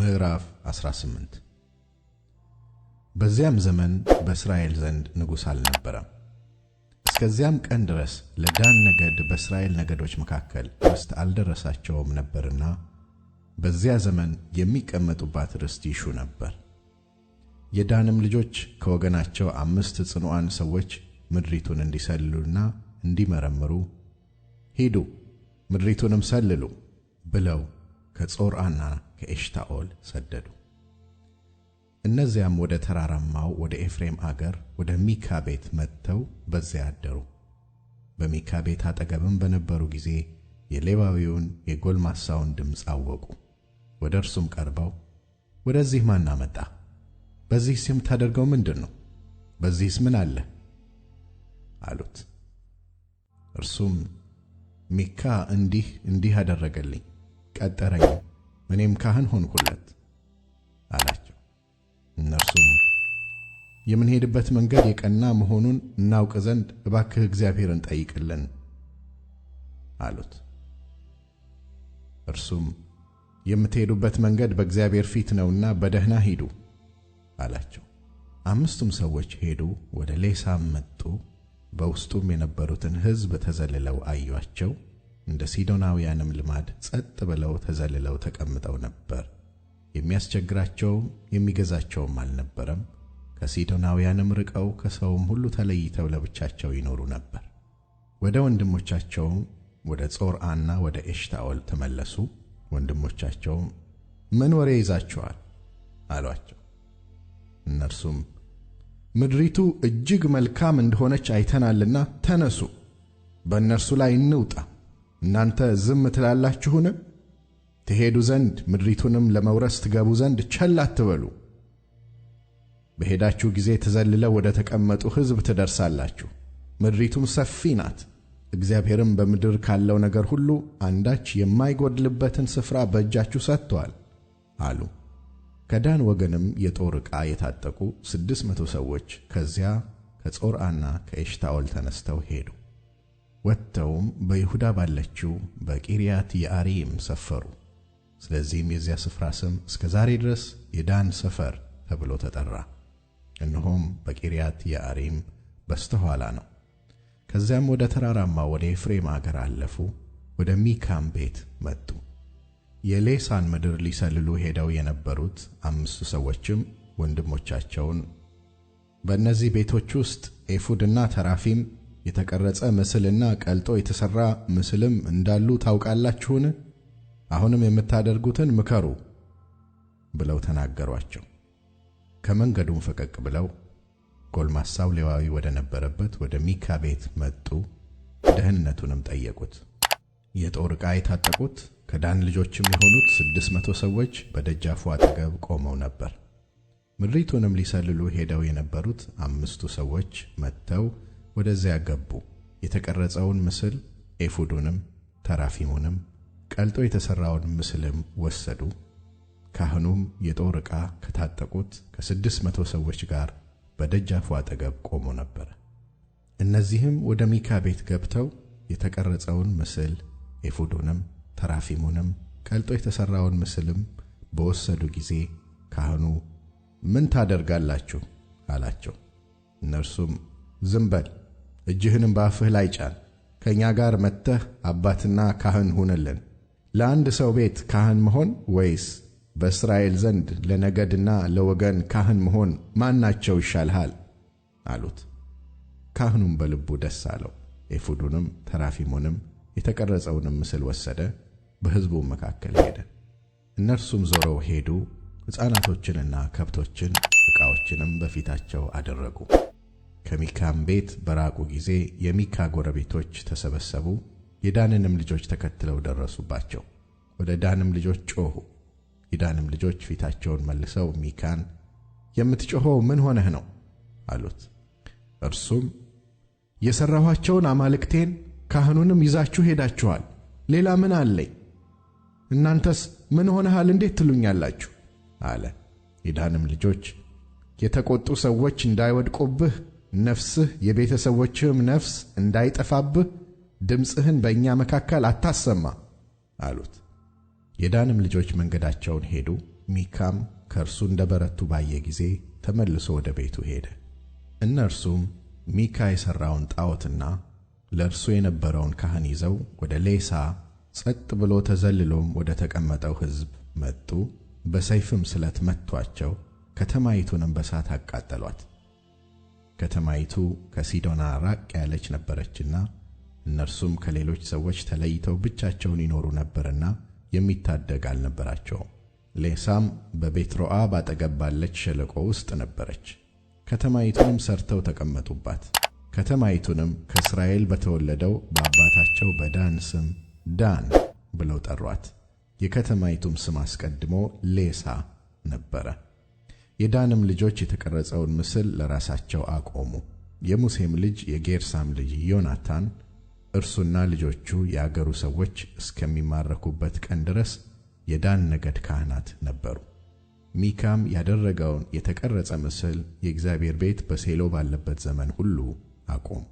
ምዕራፍ 18 በዚያም ዘመን በእስራኤል ዘንድ ንጉሥ አልነበረም። እስከዚያም ቀን ድረስ ለዳን ነገድ በእስራኤል ነገዶች መካከል ርስት አልደረሳቸውም ነበርና በዚያ ዘመን የሚቀመጡባት ርስት ይሹ ነበር። የዳንም ልጆች ከወገናቸው 5 ጽኑዓን ሰዎች ምድሪቱን እንዲሰልሉና እንዲመረምሩ ሂዱ፣ ምድሪቱንም ሰልሉ ብለው ከጾርዓና ከኤሽታኦል ሰደዱ። እነዚያም ወደ ተራራማው ወደ ኤፍሬም አገር ወደ ሚካ ቤት መጥተው በዚያ አደሩ። በሚካ ቤት አጠገብም በነበሩ ጊዜ የሌዋዊውን የጎልማሳውን ድምፅ አወቁ። ወደ እርሱም ቀርበው ወደዚህ ማን አመጣ? በዚህስ የምታደርገው ምንድን ነው? በዚህስ ምን አለ? አሉት። እርሱም ሚካ እንዲህ አደረገልኝ፣ ቀጠረኝ፣ እኔም ካህን ሆንኩለት አላቸው። እነርሱም የምንሄድበት መንገድ የቀና መሆኑን እናውቅ ዘንድ እባክህ እግዚአብሔርን ጠይቅልን አሉት። እርሱም የምትሄዱበት መንገድ በእግዚአብሔር ፊት ነውና በደህና ሂዱ አላቸው። 5ቱም ሰዎች ሄዱ፣ ወደ ሌሳም መጡ። በውስጡም የነበሩትን ሕዝብ ተዘልለው አዩአቸው። እንደ ሲዶናውያንም ልማድ ጸጥ ብለው ተዘልለው ተቀምጠው ነበር። የሚያስቸግራቸውም የሚገዛቸውም አልነበረም። ከሲዶናውያንም ርቀው ከሰውም ሁሉ ተለይተው ለብቻቸው ይኖሩ ነበር። ወደ ወንድሞቻቸውም ወደ ጾርዓና ወደ ኤሽታኦል ተመለሱ። ወንድሞቻቸውም ምን ወሬ ይዛችኋል አሏቸው። እነርሱም ምድሪቱ እጅግ መልካም እንደሆነች አይተናልና ተነሱ፣ በእነርሱ ላይ እንውጣ። እናንተ ዝም ትላላችሁን? ትሄዱ ዘንድ ምድሪቱንም ለመውረስ ትገቡ ዘንድ ቸል አትበሉ። በሄዳችሁ ጊዜ ተዘልለው ወደ ተቀመጡ ሕዝብ ትደርሳላችሁ። ምድሪቱም ሰፊ ናት። እግዚአብሔርም በምድር ካለው ነገር ሁሉ አንዳች የማይጎድልበትን ስፍራ በእጃችሁ ሰጥቶአል አሉ። ከዳን ወገንም የጦር ዕቃ የታጠቁ 600 ሰዎች ከዚያ ከጾርዓና ከኤሽታኦል ተነስተው ሄዱ። ወጥተውም በይሁዳ ባለችው በቂርያት የዓሪም ሰፈሩ። ስለዚህም የዚያ ስፍራ ስም እስከ ዛሬ ድረስ የዳን ሰፈር ተብሎ ተጠራ። እነሆም በቂርያት የዓሪም በስተኋላ ነው። ከዚያም ወደ ተራራማው ወደ ኤፍሬም አገር አለፉ። ወደ ሚካም ቤት መጡ። የሌሳን ምድር ሊሰልሉ ሄደው የነበሩት 5 ሰዎችም ወንድሞቻቸውን በእነዚህ ቤቶች ውስጥ ኤፉድና ተራፊም የተቀረጸ ምስልና ቀልጦ የተሠራ ምስልም እንዳሉ ታውቃላችሁን? አሁንም የምታደርጉትን ምከሩ ብለው ተናገሯቸው። ከመንገዱም ፈቀቅ ብለው ጎልማሳው ሌዋዊ ወደ ነበረበት ወደ ሚካ ቤት መጡ። ደህንነቱንም ጠየቁት። የጦር ዕቃ የታጠቁት ከዳን ልጆችም የሆኑት 600 ሰዎች በደጃፉ አጠገብ ቆመው ነበር። ምድሪቱንም ሊሰልሉ ሄደው የነበሩት 5ቱ ሰዎች መጥተው ወደዚያ ገቡ። የተቀረጸውን ምስል ኤፉዱንም ተራፊሙንም ቀልጦ የተሠራውን ምስልም ወሰዱ። ካህኑም የጦር ዕቃ ከታጠቁት ከ600 ሰዎች ጋር በደጃፉ አጠገብ ቆሞ ነበር። እነዚህም ወደ ሚካ ቤት ገብተው የተቀረጸውን ምስል ኤፉዱንም ተራፊሙንም ቀልጦ የተሠራውን ምስልም በወሰዱ ጊዜ ካህኑ ምን ታደርጋላችሁ አላቸው። እነርሱም ዝም በል፣ እጅህንም በአፍህ ላይ ጫን፣ ከእኛ ጋር መጥተህ አባትና ካህን ሁንልን። ለአንድ ሰው ቤት ካህን መሆን ወይስ በእስራኤል ዘንድ ለነገድና ለወገን ካህን መሆን ማናቸው ይሻልሃል? አሉት። ካህኑም በልቡ ደስ አለው። ኤፉዱንም ተራፊሙንም የተቀረጸውንም ምስል ወሰደ፣ በሕዝቡም መካከል ሄደ። እነርሱም ዞረው ሄዱ። ሕፃናቶችንና ከብቶችን ዕቃዎችንም በፊታቸው አደረጉ። ከሚካም ቤት በራቁ ጊዜ የሚካ ጎረቤቶች ተሰበሰቡ። የዳንንም ልጆች ተከትለው ደረሱባቸው። ወደ ዳንም ልጆች ጮኹ። የዳንም ልጆች ፊታቸውን መልሰው ሚካን የምትጮኸው ምን ሆነህ ነው አሉት። እርሱም የሠራኋቸውን አማልክቴን ካህኑንም ይዛችሁ ሄዳችኋል። ሌላ ምን አለኝ? እናንተስ ምን ሆነሃል እንዴት ትሉኛላችሁ? አለ። የዳንም ልጆች የተቆጡ ሰዎች እንዳይወድቁብህ፣ ነፍስህ የቤተሰቦችህም ነፍስ እንዳይጠፋብህ ድምፅህን በእኛ መካከል አታሰማ አሉት። የዳንም ልጆች መንገዳቸውን ሄዱ። ሚካም ከእርሱ እንደ በረቱ ባየ ጊዜ ተመልሶ ወደ ቤቱ ሄደ። እነርሱም ሚካ የሠራውን ጣዖትና ለእርሱ የነበረውን ካህን ይዘው ወደ ሌሳ ጸጥ ብሎ ተዘልሎም ወደ ተቀመጠው ሕዝብ መጡ። በሰይፍም ስለት መቱአቸው፣ ከተማይቱንም በእሳት አቃጠሏት። ከተማይቱ ከሲዶና ራቅ ያለች ነበረችና እነርሱም ከሌሎች ሰዎች ተለይተው ብቻቸውን ይኖሩ ነበርና የሚታደግ አልነበራቸውም። ሌሳም በቤትሮዓብ አጠገብ ባለች ሸለቆ ውስጥ ነበረች። ከተማይቱንም ሰርተው ተቀመጡባት። ከተማይቱንም ከእስራኤል በተወለደው በአባታቸው በዳን ስም ዳን ብለው ጠሯት። የከተማይቱም ስም አስቀድሞ ሌሳ ነበረ። የዳንም ልጆች የተቀረጸውን ምስል ለራሳቸው አቆሙ። የሙሴም ልጅ የጌርሳም ልጅ ዮናታን እርሱና ልጆቹ የአገሩ ሰዎች እስከሚማረኩበት ቀን ድረስ የዳን ነገድ ካህናት ነበሩ። ሚካም ያደረገውን የተቀረጸ ምስል የእግዚአብሔር ቤት በሴሎ ባለበት ዘመን ሁሉ አቆሙ።